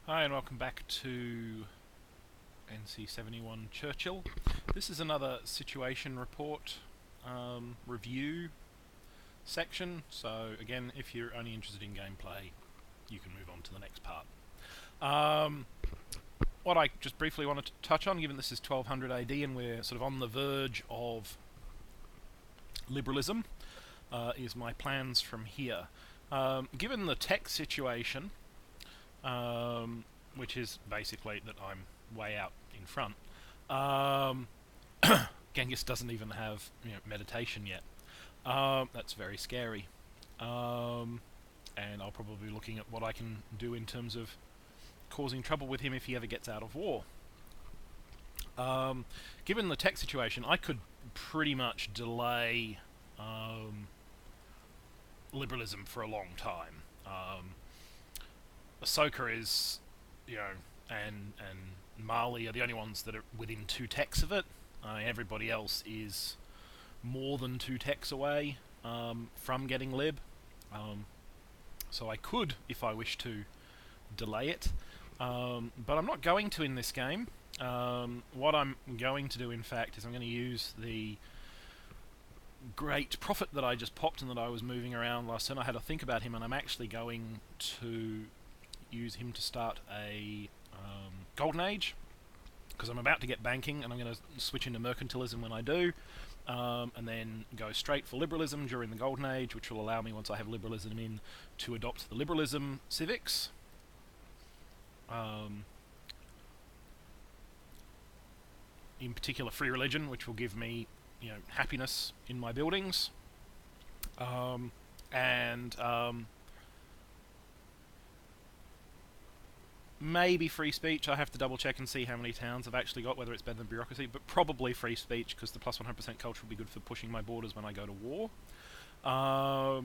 Hi and welcome back to NC71 Churchill. This is another situation report review section, so again, if you're only interested in gameplay, you can move on to the next part. What I just briefly wanted to touch on, given this is 1200 AD and we're sort of on the verge of liberalism, is my plans from here. Given the tech situation, which is basically that I'm way out in front. Genghis doesn't even have meditation yet. That's very scary. And I'll probably be looking at what I can do in terms of causing trouble with him if he ever gets out of war. Given the tech situation, I could pretty much delay liberalism for a long time. Ahsoka is, and Mali are the only ones that are within 2 techs of it. Everybody else is more than 2 techs away from getting lib. So I could, if I wish to, delay it. But I'm not going to in this game. What I'm going to do, in fact, is I'm going to use the great prophet that I just popped and that I was moving around last turn. I had to think about him, and I'm actually going to use him to start a Golden Age, because I'm about to get banking and I'm going to switch into mercantilism when I do, and then go straight for liberalism during the Golden Age, which will allow me, once I have liberalism in, to adopt the liberalism civics. In particular free religion, which will give me happiness in my buildings, and maybe free speech. I have to double check and see how many towns I've actually got, whether it's better than bureaucracy, but probably free speech, because the plus 100% culture will be good for pushing my borders when I go to war. So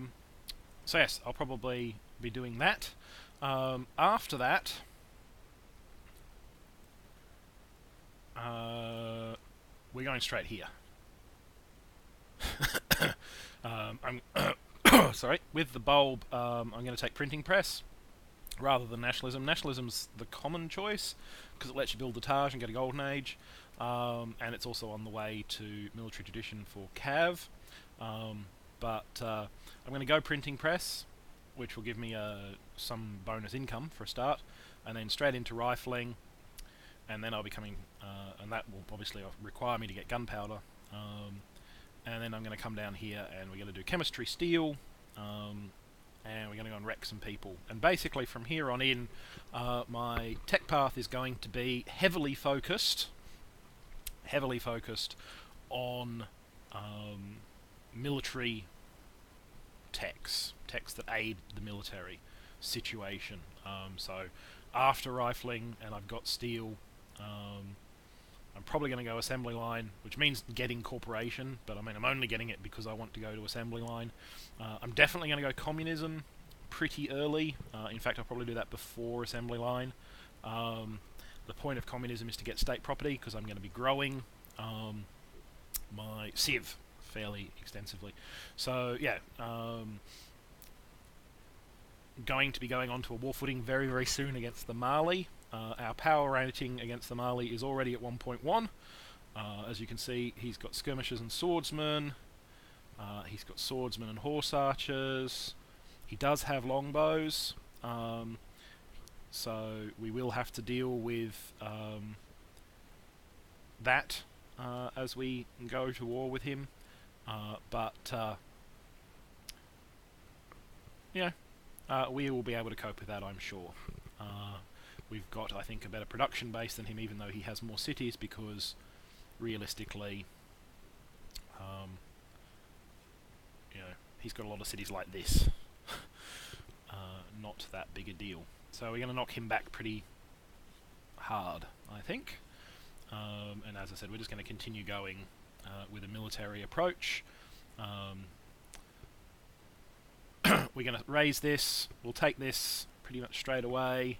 yes, I'll probably be doing that. After that, we're going straight here. I'm sorry. With the bulb, I'm going to take printing press rather than nationalism. Nationalism's the common choice because it lets you build the Taj and get a Golden Age, and it's also on the way to military tradition for Cav. But I'm going to go printing press, which will give me some bonus income for a start, and then straight into rifling, and then I'll be coming, and that will obviously require me to get gunpowder. And then I'm going to come down here and we're going to do chemistry steel, and we're going to go and wreck some people. And basically from here on in, my tech path is going to be heavily focused on military techs that aid the military situation. So after rifling, and I've got steel, I'm probably going to go assembly line, which means getting corporation, but I mean I'm only getting it because I want to go to assembly line. I'm definitely going to go communism pretty early. In fact, I'll probably do that before assembly line. The point of communism is to get state property, because I'm going to be growing my civ fairly extensively. So yeah, going to be going on to a war footing very, very soon against the Mali. Our power rating against the Mali is already at 1.1. As you can see, he's got skirmishers and swordsmen. He's got swordsmen and horse archers. He does have longbows. So we will have to deal with that as we go to war with him. We will be able to cope with that, I'm sure. We've got, I think, a better production base than him, even though he has more cities, because realistically, he's got a lot of cities like this. Not that big a deal. So we're going to knock him back pretty hard, I think. And as I said, we're just going to continue going with a military approach. We're going to raise this. We'll take this pretty much straight away.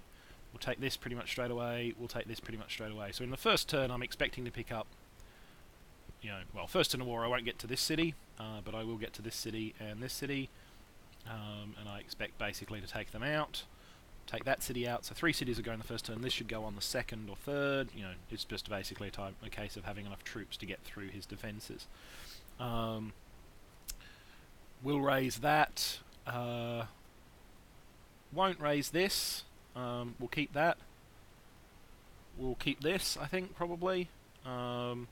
We'll take this pretty much straight away. We'll take this pretty much straight away. So in the first turn, I'm expecting to pick up, first turn of war, I won't get to this city, but I will get to this city and this city, and I expect basically to take them out. take that city out. So 3 cities are going the first turn. This should go on the second or third. You know, it's just basically a case of having enough troops to get through his defences. We'll raise that. Won't raise this. We'll keep that. We'll keep this, I think, probably. And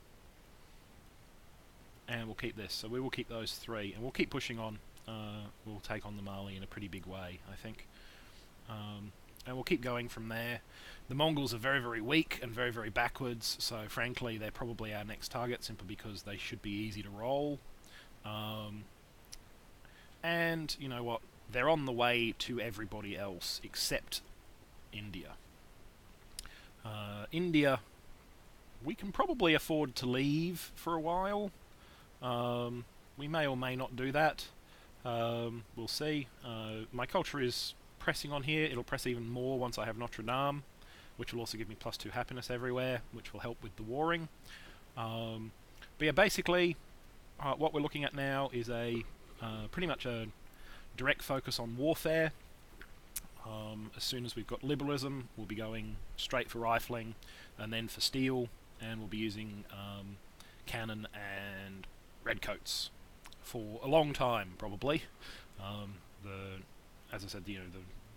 we'll keep this. So we will keep those 3. And we'll keep pushing on. We'll take on the Mali in a pretty big way, I think. And we'll keep going from there. The Mongols are very, very weak and very, very backwards, so frankly they're probably our next target simply because they should be easy to roll. And, you know what, they're on the way to everybody else except India. India, we can probably afford to leave for a while. We may or may not do that. We'll see. My culture is pressing on here. It'll press even more once I have Notre Dame, which will also give me +2 happiness everywhere, which will help with the warring. But yeah, basically, what we're looking at now is pretty much a direct focus on warfare. As soon as we've got liberalism, we'll be going straight for rifling, and then for steel, and we'll be using cannon and redcoats for a long time, probably. As I said, you know,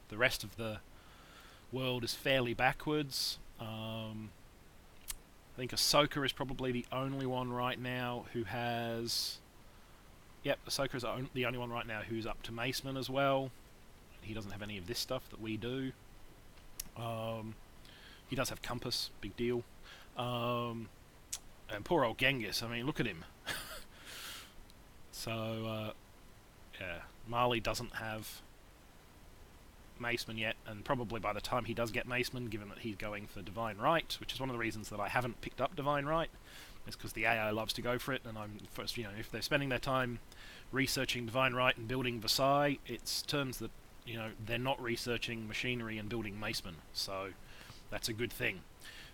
the rest of the world is fairly backwards. I think Ahsoka is probably the only one right now who has... Yep, Ahsoka is the only one right now who's up to Maceman as well. He doesn't have any of this stuff that we do. He does have Compass, big deal. And poor old Genghis, I mean, look at him. So, yeah, Mali doesn't have Maceman yet, and probably by the time he does get Maceman, given that he's going for Divine Right, which is one of the reasons that I haven't picked up Divine Right, is because the AI loves to go for it, and I'm first, you know, if they're spending their time researching Divine Right and building Versailles, it's terms that, you know, they're not researching machinery and building Maceman, so that's a good thing.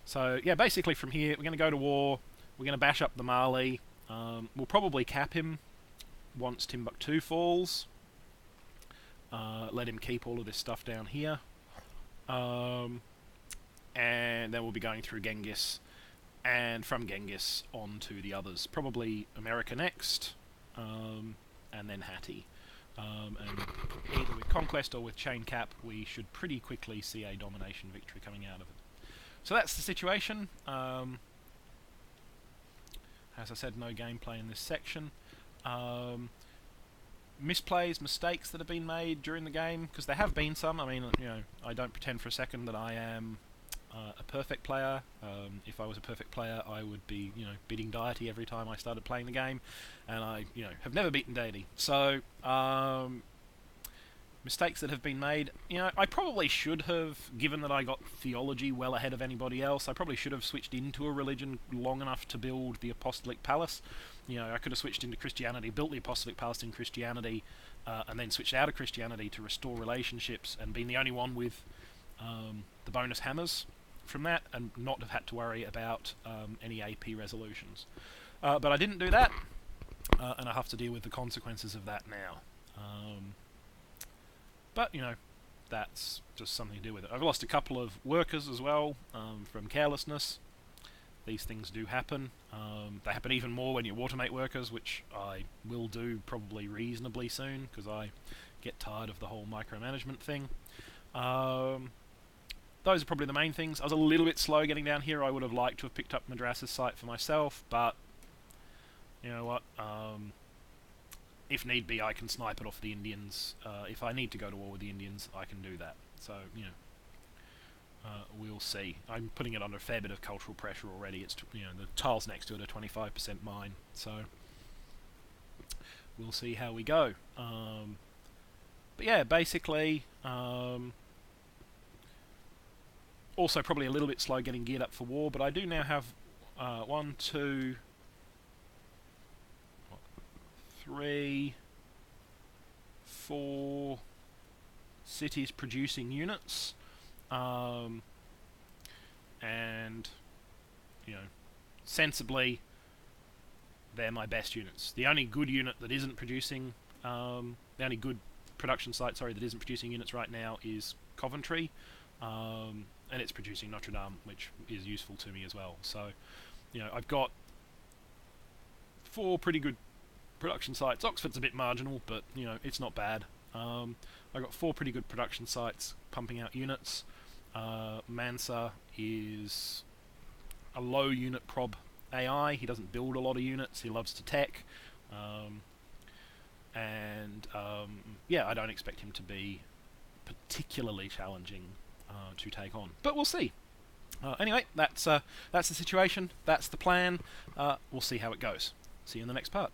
So, yeah, basically from here, we're going to go to war, we're going to bash up the Mali, we'll probably cap him once Timbuktu falls, let him keep all of this stuff down here, and then we'll be going through Genghis, and from Genghis on to the others, probably America next, and then Hatti. And either with Conquest or with Chain Cap, we should pretty quickly see a domination victory coming out of it. So that's the situation. As I said, no gameplay in this section. Misplays, mistakes that have been made during the game, because there have been some. I mean, you know, I don't pretend for a second that I am a perfect player. If I was a perfect player, I would be, you know, beating Deity every time I started playing the game, and I, you know, have never beaten Deity. So, mistakes that have been made. You know, I probably should have, given that I got theology well ahead of anybody else, I probably should have switched into a religion long enough to build the Apostolic Palace. You know, I could have switched into Christianity, built the Apostolic Palace in Christianity, and then switched out of Christianity to restore relationships, and been the only one with the bonus hammers from that, and not have had to worry about any AP resolutions. But I didn't do that, and I have to deal with the consequences of that now. But, you know, that's just something to do with it. I've lost a couple of workers as well from carelessness. These things do happen. They happen even more when you automate workers, which I will do probably reasonably soon, because I get tired of the whole micromanagement thing. Those are probably the main things. I was a little bit slow getting down here. I would have liked to have picked up Madras's site for myself, but you know what? If need be, I can snipe it off the Indians. If I need to go to war with the Indians, I can do that. So, you know, we'll see. I'm putting it under a fair bit of cultural pressure already. It's, you know, the tiles next to it are 25% mine. So, we'll see how we go. But yeah, basically, also probably a little bit slow getting geared up for war, but I do now have 1, 2, 3, 4 cities producing units, and you know, sensibly, they're my best units. The only good unit that isn't producing, the only good production site, sorry, that isn't producing units right now is Coventry, and it's producing Notre Dame, which is useful to me as well. So, I've got 4 pretty good production sites. Oxford's a bit marginal, but it's not bad. I've got 4 pretty good production sites pumping out units. Mansa is a low unit prob AI. He doesn't build a lot of units. He loves to tech. I don't expect him to be particularly challenging to take on. But we'll see. Anyway, that's the situation. That's the plan. We'll see how it goes. See you in the next part.